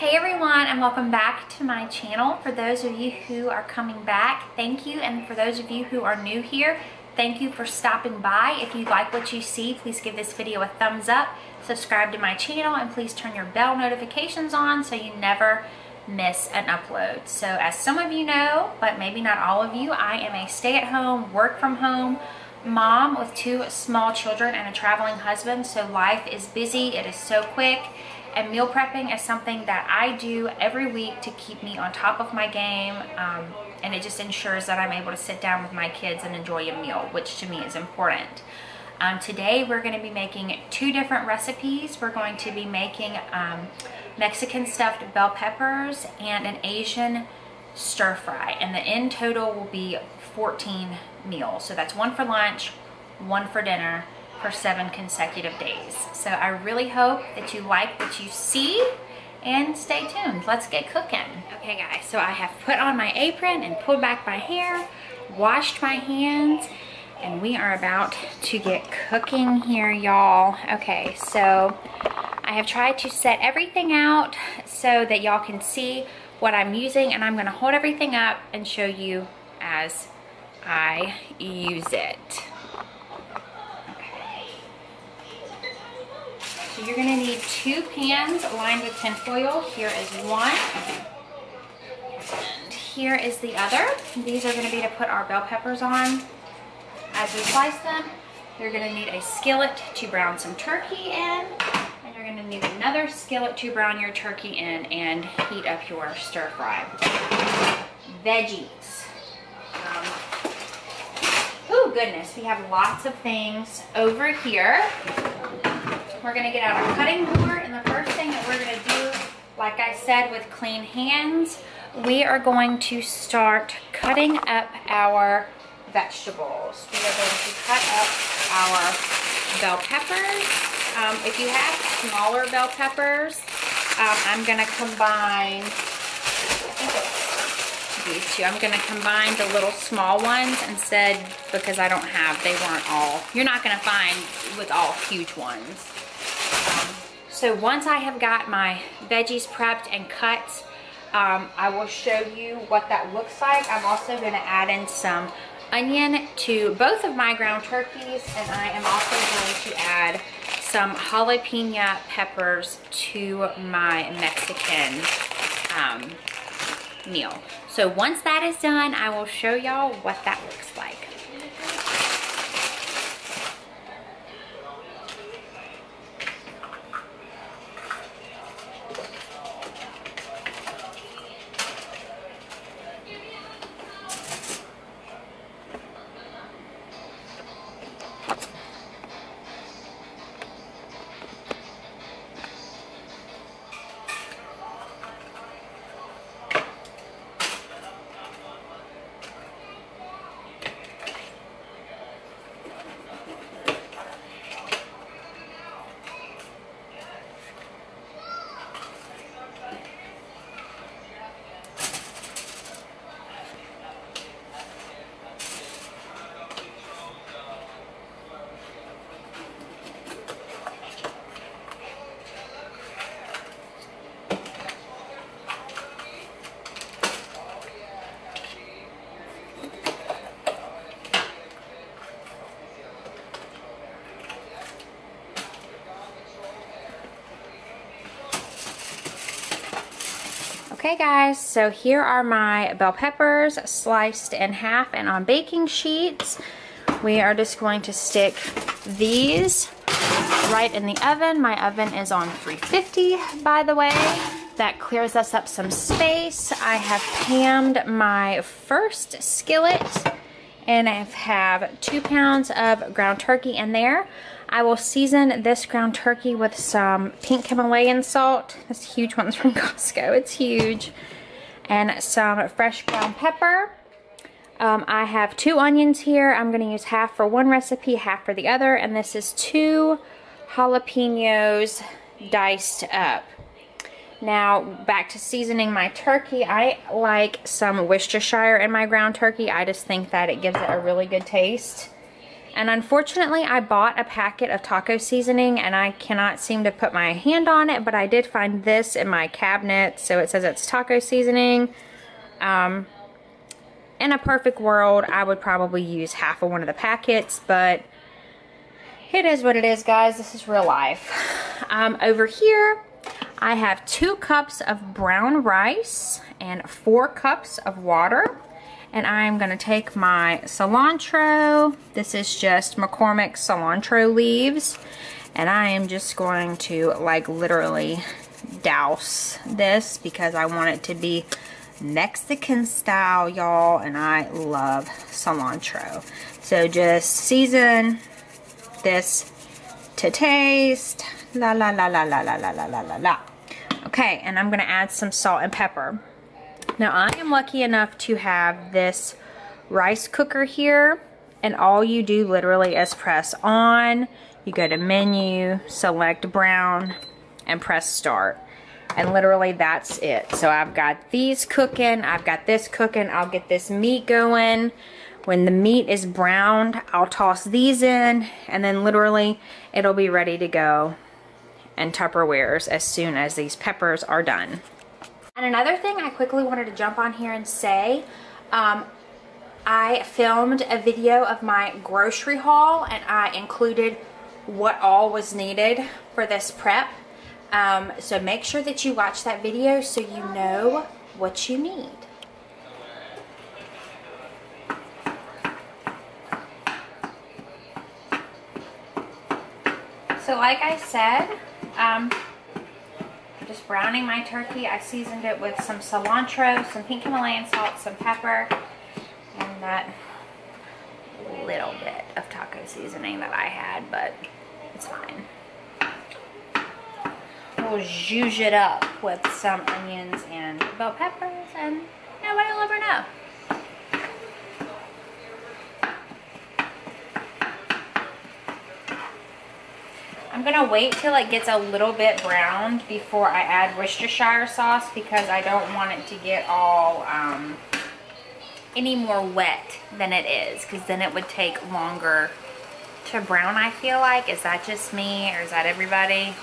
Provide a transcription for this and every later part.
Hey everyone, and welcome back to my channel. For those of you who are coming back, thank you, and for those of you who are new here, thank you for stopping by. If you like what you see, please give this video a thumbs up, subscribe to my channel, and please turn your bell notifications on so you never miss an upload. So as some of you know, but maybe not all of you, I am a stay-at-home, work-from-home mom with 2 small children and a traveling husband, so life is busy, it is so quick. And meal prepping is something that I do every week to keep me on top of my game, and it just ensures that I'm able to sit down with my kids and enjoy a meal, which to me is important. Today we're going to be making 2 different recipes. We're going to be making Mexican stuffed bell peppers and an Asian stir fry, and the end total will be 14 meals. So that's 1 for lunch, 1 for dinner, for 7 consecutive days. So I really hope that you like what you see, and stay tuned. Let's get cooking. Okay guys, so I have put on my apron and pulled back my hair, washed my hands, and we are about to get cooking here, y'all. Okay, so I have tried to set everything out so that y'all can see what I'm using, and I'm gonna hold everything up and show you as I use it. So you're gonna need 2 pans lined with tin foil. Here is one, and here is the other. These are gonna be to put our bell peppers on. As we slice them, you're gonna need a skillet to brown some turkey in, and you're gonna need another skillet to brown your turkey in and heat up your stir fry. Veggies. Oh goodness, we have lots of things over here. We're gonna get out our cutting board, and the first thing that we're gonna do, like I said, with clean hands, we are going to start cutting up our vegetables. We are going to cut up our bell peppers. If you have smaller bell peppers, I'm gonna combine, these 2. I'm gonna combine the little small ones instead, because I don't have, they weren't all, you're not gonna find with all huge ones. So once I have got my veggies prepped and cut, I will show you what that looks like. I'm also going to add in some onion to both of my ground turkeys, and I am also going to add some jalapeno peppers to my Mexican meal. So once that is done, I will show y'all what that looks like. Okay guys, so here are my bell peppers sliced in half and on baking sheets. We are just going to stick these right in the oven. My oven is on 350, by the way. That clears us up some space. I have panned my first skillet, and I have 2 pounds of ground turkey in there. I will season this ground turkey with some pink Himalayan salt. This huge one's from Costco, it's huge. And some fresh ground pepper. I have 2 onions here. I'm gonna use half for one recipe, half for the other. And this is 2 jalapenos diced up. Now, back to seasoning my turkey. I like some Worcestershire in my ground turkey. I just think that it gives it a really good taste. And unfortunately, I bought a packet of taco seasoning and I cannot seem to put my hand on it, but I did find this in my cabinet. So it says it's taco seasoning. In a perfect world, I would probably use half of one of the packets, but it is what it is, guys. This is real life. Over here, I have 2 cups of brown rice and 4 cups of water. And I'm gonna take my cilantro. This is just McCormick cilantro leaves. And I am just going to like literally douse this because I want it to be Mexican style, y'all. And I love cilantro. So just season this to taste. La la la la la la la la la la la. Okay, and I'm gonna add some salt and pepper. Now I am lucky enough to have this rice cooker here, and all you do literally is press on, you go to menu, select brown, and press start. And literally that's it. So I've got these cooking, I've got this cooking, I'll get this meat going. When the meat is browned, I'll toss these in, and then literally it'll be ready to go in Tupperwares as soon as these peppers are done. And another thing I quickly wanted to jump on here and say, I filmed a video of my grocery haul and I included what all was needed for this prep. So make sure that you watch that video so you know what you need. So like I said, just browning my turkey. I seasoned it with some cilantro, some pink Himalayan salt, some pepper, and that little bit of taco seasoning that I had, but it's fine. We'll zhuzh it up with some onions and bell peppers, and nobody will ever know. I'm gonna wait till it gets a little bit browned before I add Worcestershire sauce because I don't want it to get all any more wet than it is, because then it would take longer to brown, I feel like. Is that just me or is that everybody?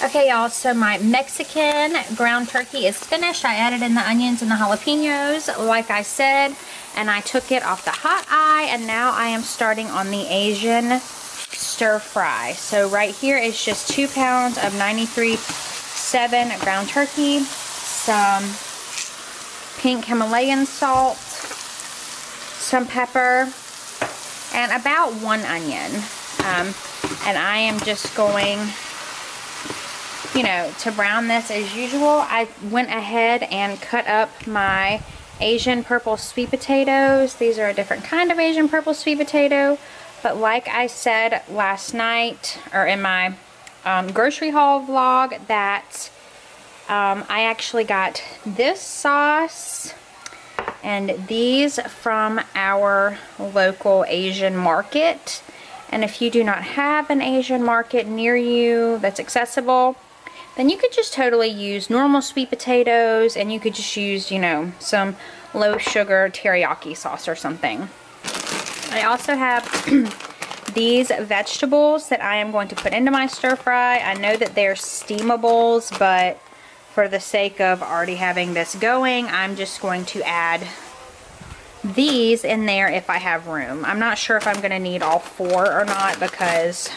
Okay, y'all, so my Mexican ground turkey is finished. I added in the onions and the jalapenos, like I said, and I took it off the hot eye, and now I am starting on the Asian stir fry. So right here is just 2 pounds of 93.7 ground turkey, some pink Himalayan salt, some pepper, and about 1 onion. And I am just going, you know, to brown this as usual. I went ahead and cut up my Asian purple sweet potatoes. These are a different kind of Asian purple sweet potato, but like I said last night, or in my grocery haul vlog, that I actually got this sauce and these from our local Asian market. And if you do not have an Asian market near you that's accessible, then you could just totally use normal sweet potatoes, and you could just use, you know, some low sugar teriyaki sauce or something. I also have these vegetables that I am going to put into my stir fry. I know that they're steamables, but for the sake of already having this going, I'm just going to add these in there if I have room. I'm not sure if I'm going to need all 4 or not because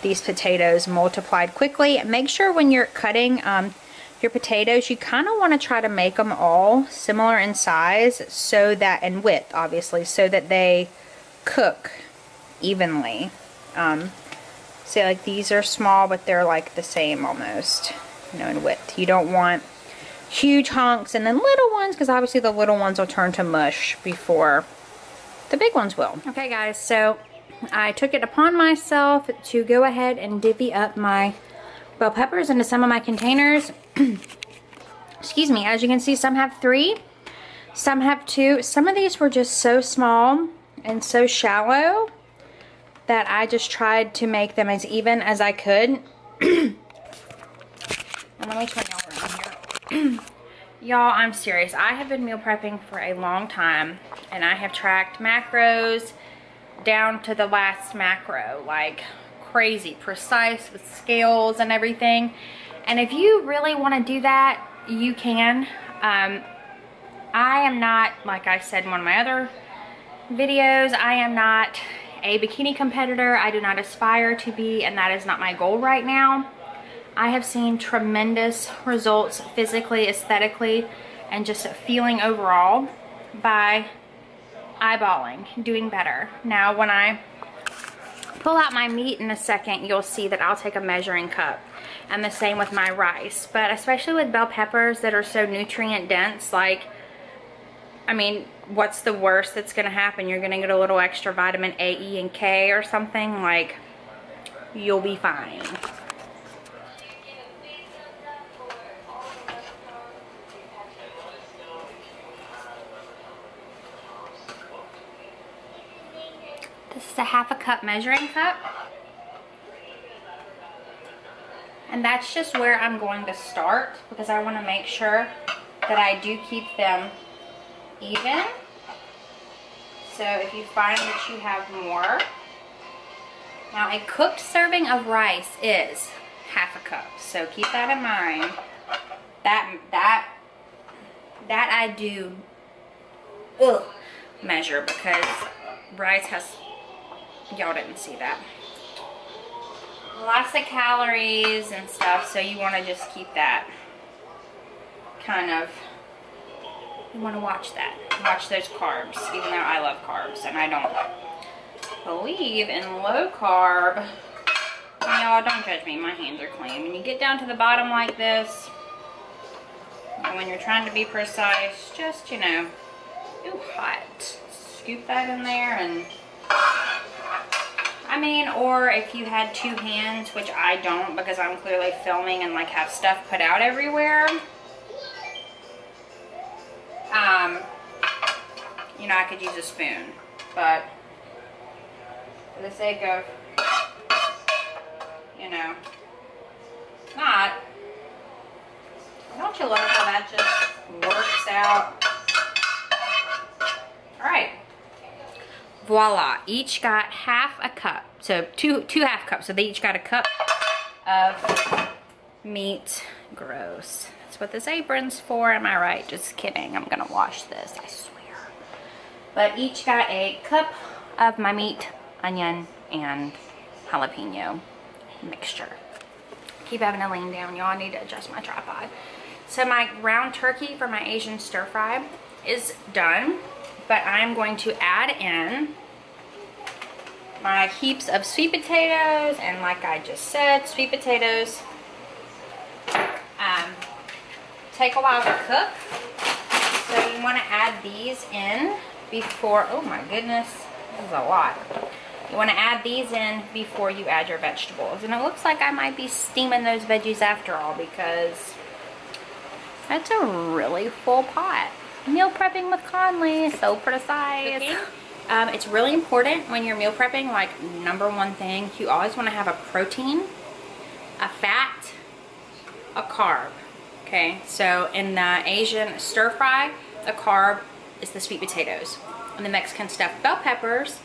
these potatoes multiplied quickly. Make sure when you're cutting your potatoes, you kind of want to try to make them all similar in size, so that, and width obviously, so that they cook evenly. See, like these are small, but they're like the same almost, you know, in width. You don't want huge hunks and then little ones, because obviously the little ones will turn to mush before the big ones will. Okay guys, so I took it upon myself to go ahead and divvy up my bell peppers into some of my containers. Excuse me. As you can see, some have 3, some have 2. Some of these were just so small and so shallow that I just tried to make them as even as I could. And let me turn y'all around here. Y'all, I'm serious. I have been meal prepping for a long time, and I have tracked macros down to the last macro, like crazy precise with scales and everything. And if you really want to do that, you can. I am not, like I said in one of my other videos, I am not a bikini competitor. I do not aspire to be, and that is not my goal right now. I have seen tremendous results physically, aesthetically, and just feeling overall by eyeballing, doing better. Now, when I pull out my meat in a second, you'll see that I'll take a measuring cup, and the same with my rice. But especially with bell peppers that are so nutrient dense, like, I mean, what's the worst that's gonna happen? You're gonna get a little extra vitamin A, E, and K or something. Like, you'll be fine. This is a 1/2 cup measuring cup. And that's just where I'm going to start, because I want to make sure that I do keep them even. So if you find that you have more. Now, a cooked serving of rice is 1/2 cup. So keep that in mind. That I do measure, because rice has, y'all didn't see that, lots of calories and stuff, so you want to just keep that kind of, you want to watch that, watch those carbs, even though I love carbs and I don't believe in low carb. Y'all, don't judge me, my hands are clean. When you get down to the bottom like this, and when you're trying to be precise, just, you know, ooh, hot, scoop that in there. And I mean, or if you had 2 hands, which I don't because I'm clearly filming and like have stuff put out everywhere, you know, I could use a spoon. But for the sake of, you know, not, don't you love how that just works out? All right. Voila, each got 1/2 cup, so two 1/2 cups, so they each got a cup of meat. Gross. That's what this apron's for, am I right? Just kidding, I'm gonna wash this, I swear. But each got a cup of my meat, onion, and jalapeno mixture. Keep having to lean down, y'all. I need to adjust my tripod. So my ground turkey for my Asian stir fry is done. But I'm going to add in my heaps of sweet potatoes, and like I just said, sweet potatoes take a while to cook, so you want to add these in before, oh my goodness, this is a lot. You want to add these in before you add your vegetables, and it looks like I might be steaming those veggies after all, because that's a really full pot. Meal prepping with Connelly, so precise. It's really important when you're meal prepping, like #1 thing, you always want to have a protein, a fat, a carb. Okay, so in the Asian stir fry, the carb is the sweet potatoes. In the Mexican stuffed bell peppers,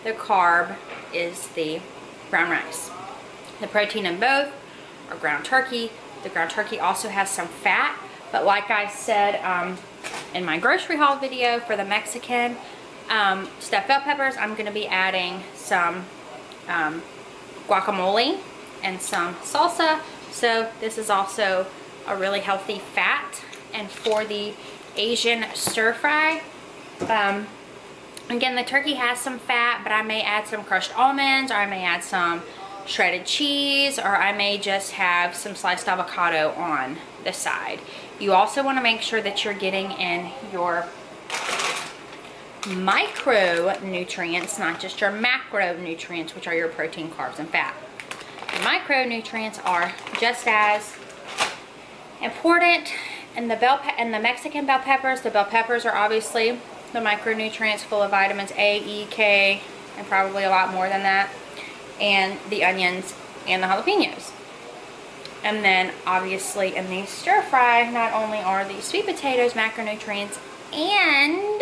the carb is the brown rice. The protein in both are ground turkey. The ground turkey also has some fat, but like I said, in my grocery haul video for the Mexican stuffed bell peppers, I'm going to be adding some guacamole and some salsa. So this is also a really healthy fat. And for the Asian stir fry, again, the turkey has some fat, but I may add some crushed almonds, or I may add some shredded cheese, or I may just have some sliced avocado on the side. You also want to make sure that you're getting in your micronutrients, not just your macronutrients, which are your protein, carbs, and fat. The micronutrients are just as important. And the Mexican bell peppers, the bell peppers are obviously the micronutrients full of vitamins A, E, K, and probably a lot more than that. And the onions and the jalapenos. And then obviously in the stir fry, not only are the sweet potatoes macronutrients and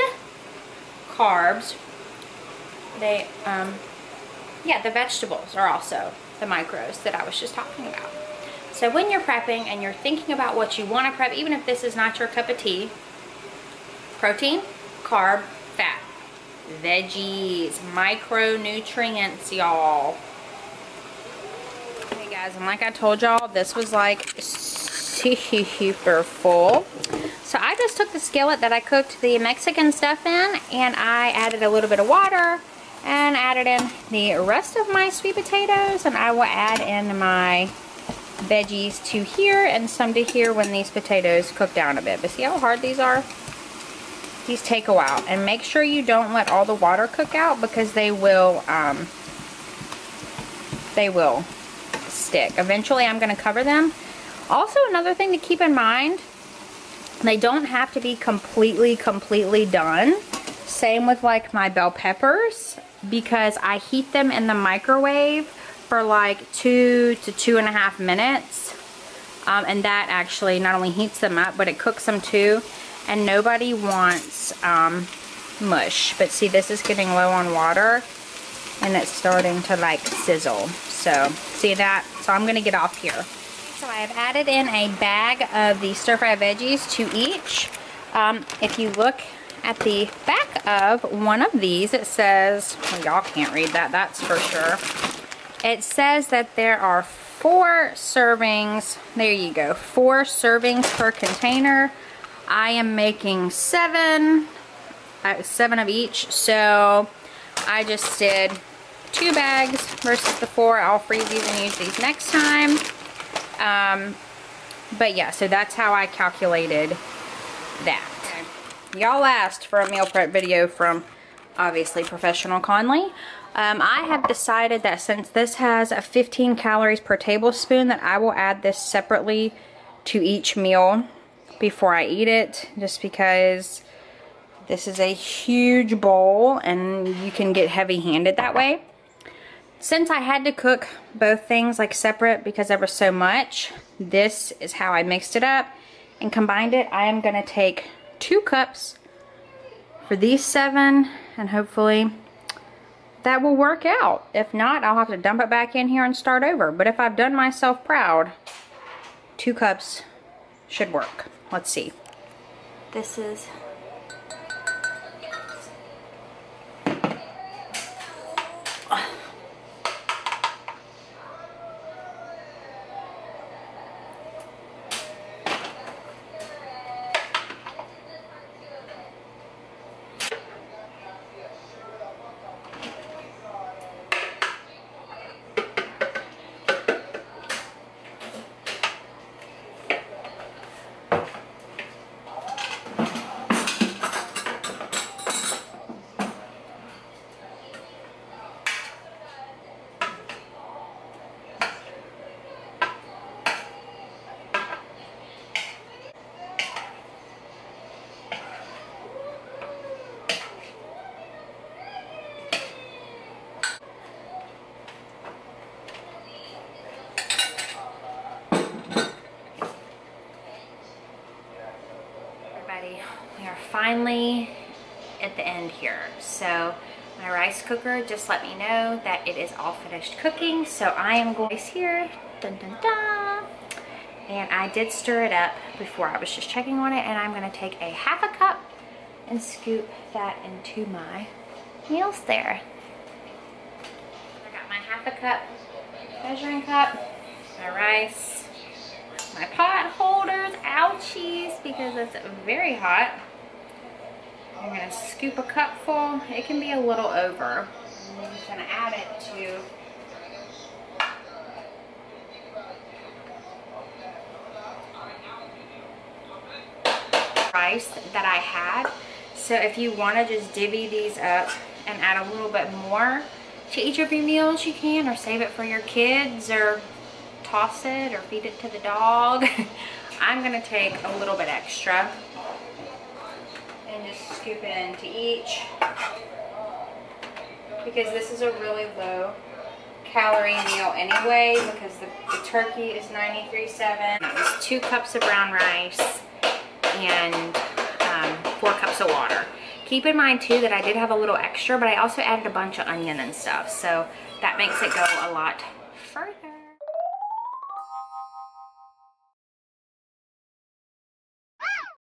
carbs, they, yeah, the vegetables are also the micros that I was just talking about. So when you're prepping and you're thinking about what you want to prep, even if this is not your cup of tea, protein, carb, fat, veggies, micronutrients, y'all. Okay guys, and like I told y'all, this was like super full. So I just took the skillet that I cooked the Mexican stuff in, and I added a little bit of water and added in the rest of my sweet potatoes, and I will add in my veggies to here and some to here when these potatoes cook down a bit. But see how hard these are? These take a while. And make sure you don't let all the water cook out, because they will stick. Eventually I'm going to cover them. Also, another thing to keep in mind, they don't have to be completely done. Same with like my bell peppers, because I heat them in the microwave for like 2 to 2.5 minutes, and that actually not only heats them up, but it cooks them too. And nobody wants mush. But see, this is getting low on water, and it's starting to like sizzle. So see that? So I'm gonna get off here. So I have added in a bag of the stir fry veggies to each. If you look at the back of one of these, it says, well, y'all can't read that, that's for sure. It says that there are 4 servings. There you go, 4 servings per container. I am making 7 of each, so I just did 2 bags versus the 4. I'll freeze these and use these next time. But yeah, so that's how I calculated that. Y'all asked for a meal prep video from, obviously, Professional Connelly. I have decided that since this has a 15 calories per tablespoon, that I will add this separately to each meal before I eat it, just because this is a huge bowl and you can get heavy-handed that way. Since I had to cook both things like separate because there was so much, this is how I mixed it up and combined it. I am going to take 2 cups for these 7, and hopefully that will work out. If not, I'll have to dump it back in here and start over. But if I've done myself proud, 2 cups should work. Let's see. This is we are finally at the end here. So my rice cooker just let me know that it is all finished cooking. So I am going here, dun, dun, dun, And I did stir it up before. I was just checking on it, and I'm gonna take a half a cup and scoop that into my meals there. I got my half a cup measuring cup, my rice, my pot holders, ouchies, because it's very hot. I'm gonna scoop a cup full. It can be a little over. I'm just gonna add it to rice that I had. So if you want to just divvy these up and add a little bit more to each of your meals, you can, or save it for your kids, or toss it, or feed it to the dog. I'm gonna take a little bit extra and just scoop it into each, because this is a really low calorie meal anyway, because the turkey is 93.7. That was 2 cups of brown rice and 4 cups of water. Keep in mind too that I did have a little extra, but I also added a bunch of onion and stuff, so that makes it go a lot further.